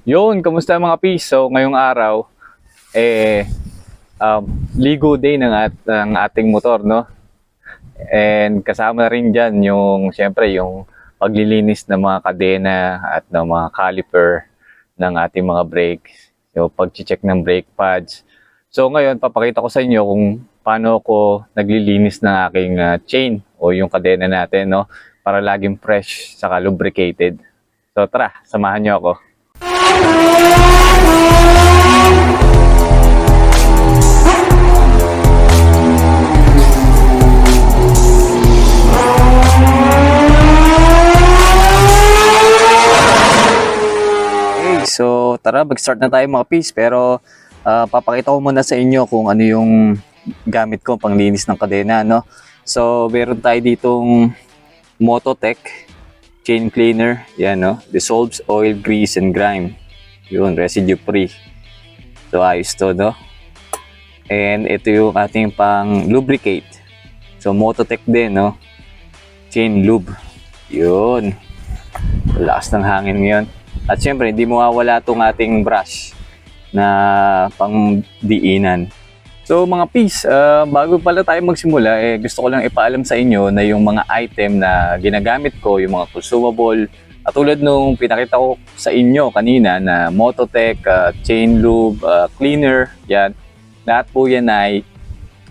Yun, kamusta mga piso? Ngayong araw, eh, ligo day ng ating motor, no? And kasama rin dyan yung, syempre, yung paglilinis ng mga kadena at ng mga caliper ng ating mga brake. Yung pag-check ng brake pads. So ngayon, papakita ko sa inyo kung paano ko naglilinis ng aking chain o yung kadena natin, no? Para laging fresh saka lubricated. So tara, samahan nyo ako. So tara, mag-start na tayo mga piece, pero papakita ko muna sa inyo kung ano yung gamit ko panglinis ng kadena, no? So meron tayo ditong Mototech chain cleaner, yan, no? Dissolves oil, grease, and grime. Yun, residue free. So ayos to, no? And ito yung ating pang lubricate. So Mototech din, no? Chain lube. Yun. Lakas ng hangin ngayon. At syempre, hindi mawawala itong ating brush na pang diinan. So mga piece, bago pala tayo magsimula, gusto ko lang ipaalam sa inyo na yung mga item na ginagamit ko, yung mga consumable, at tulad nung pinakita ko sa inyo kanina na Mototech, chain lube, cleaner, yan. Lahat po yan ay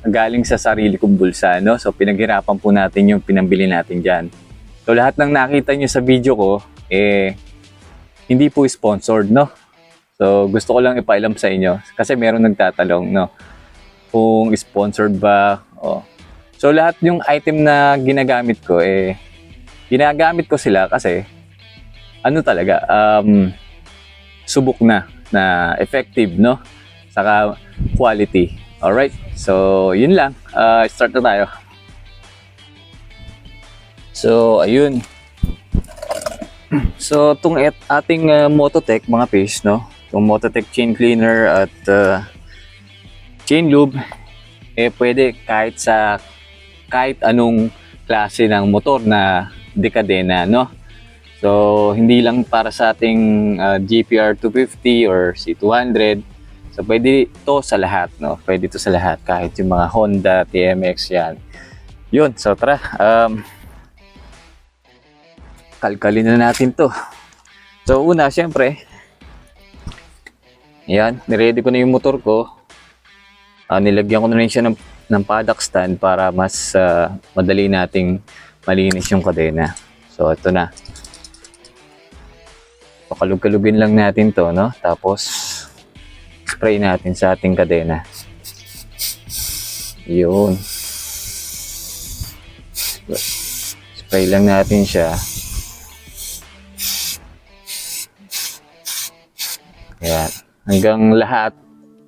galing sa sarili kong bulsa, no? So pinaghirapan po natin yung pinambili natin dyan. So lahat ng nakita nyo sa video ko, hindi po sponsored, no? So gusto ko lang ipaalam sa inyo kasi meron nagtatanong, no? Kung sponsored ba. Oh. So lahat yung item na ginagamit ko, ginagamit ko sila kasi ano talaga, subok na effective, no? Saka quality. Alright, so yun lang. Start na tayo. So ayun. So itong ating Mototech mga fish, no? Itong Mototech chain cleaner at chain lube, pwede kahit anong klase ng motor na dekadena, no? So hindi lang para sa ating GPR 250 or C200. So pwede ito sa lahat, no? Pwede ito sa lahat, kahit yung mga Honda, TMX, yan. Yun, so tara. Kalkalin na natin to. So una, syempre, yan, niready ko na yung motor ko. Nilagyan ko na rin siya ng paddock stand para mas madali nating malinis yung kadena. So ito na. Pakalug-kalugin lang natin to, no? Tapos spray natin sa ating kadena. Yun. Spray lang natin siya. Ayan. Hanggang lahat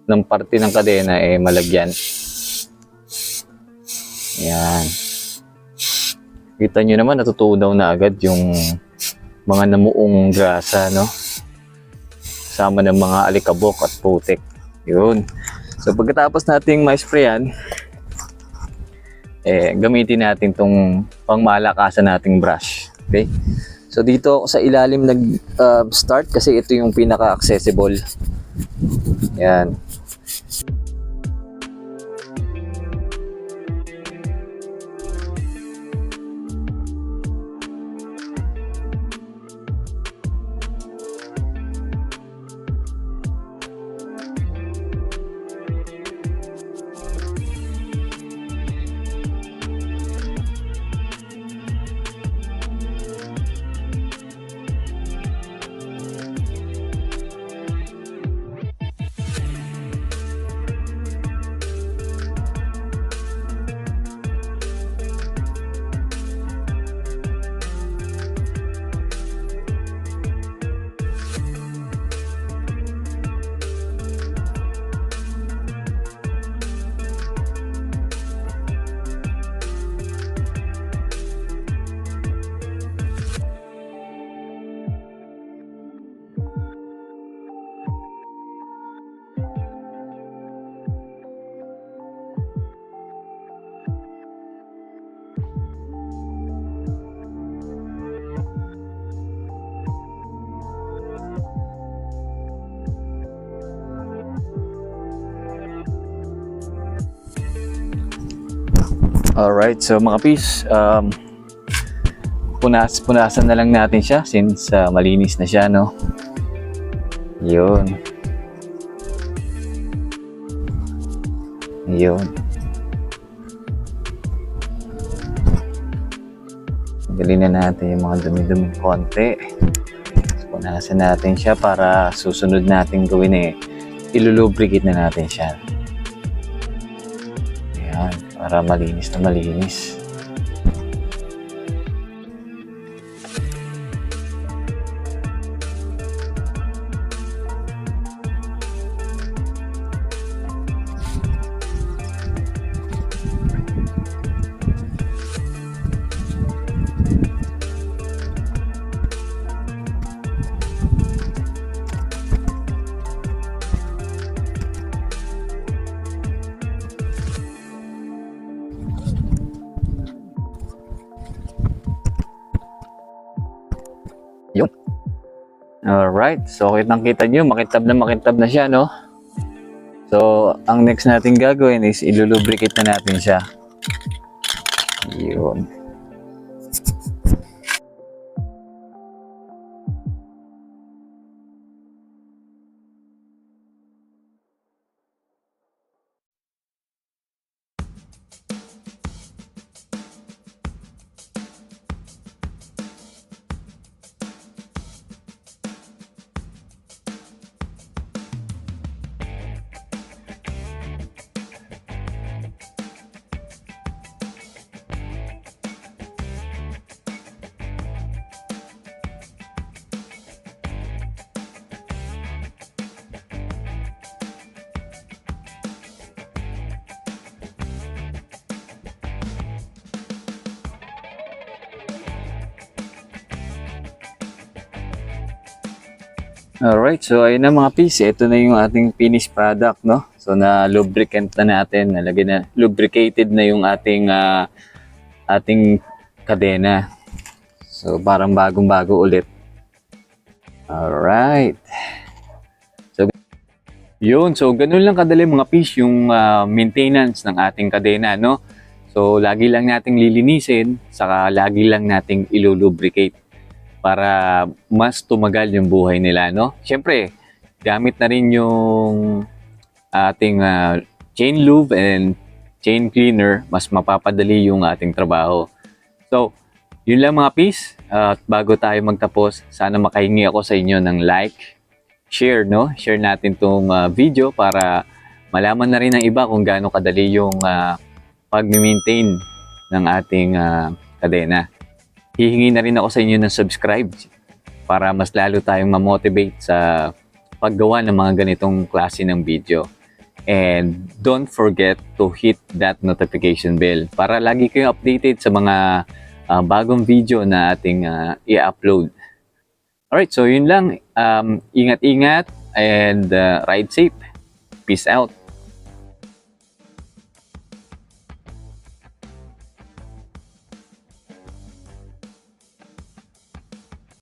ng parte ng kadena malagyan. Ayan. Kita nyo naman, natutunaw na agad yung mga namuong grasa, no? Sama ng mga alikabok at putik. Yun. So pagkatapos nating ma-sprayan, gamitin natin tong pangmalakasan nating brush. Okay? So dito ako sa ilalim nag-start kasi ito yung pinaka-accessible. Yan. Alright, so mga peace, punasan na lang natin siya since malinis na siya, no? Yun. Yun. Tanggalin na natin yung mga dumi-dumi konti. Punasan natin siya para susunod natin gawin ilulubricate na natin siya. Ayan, para malinis na malinis. Yun. Alright, so kitang-kita nyo, makintab na siya, no? So, ang next natin gagawin is ilulubricate na natin siya. Yun. Alright, so ayun na mga peace, ito na yung ating finished product, no? So na lubricant na natin, lubricated na yung ating ating kadena. So parang bagong-bago ulit. Alright. So yun, so ganun lang kadali mga peace yung maintenance ng ating kadena, no? So lagi lang nating lilinisin, saka lagi lang nating ilulubricate para mas tumagal yung buhay nila, no? Siyempre, gamit na rin yung ating chain lube and chain cleaner, mas mapapadali yung ating trabaho. So, yun lang mga peace. At bago tayo magtapos, sana makahingi ako sa inyo ng like, share, no? Share natin tong video para malaman na rin ng iba kung gaano kadali yung pag-maintain ng ating kadena. Hihingi na rin ako sa inyo ng subscribe para mas lalo tayong ma-motivate sa paggawa ng mga ganitong klase ng video. And don't forget to hit that notification bell para lagi kayong updated sa mga bagong video na ating i-upload. Alright, so yun lang. Ingat-ingat and ride safe. Peace out.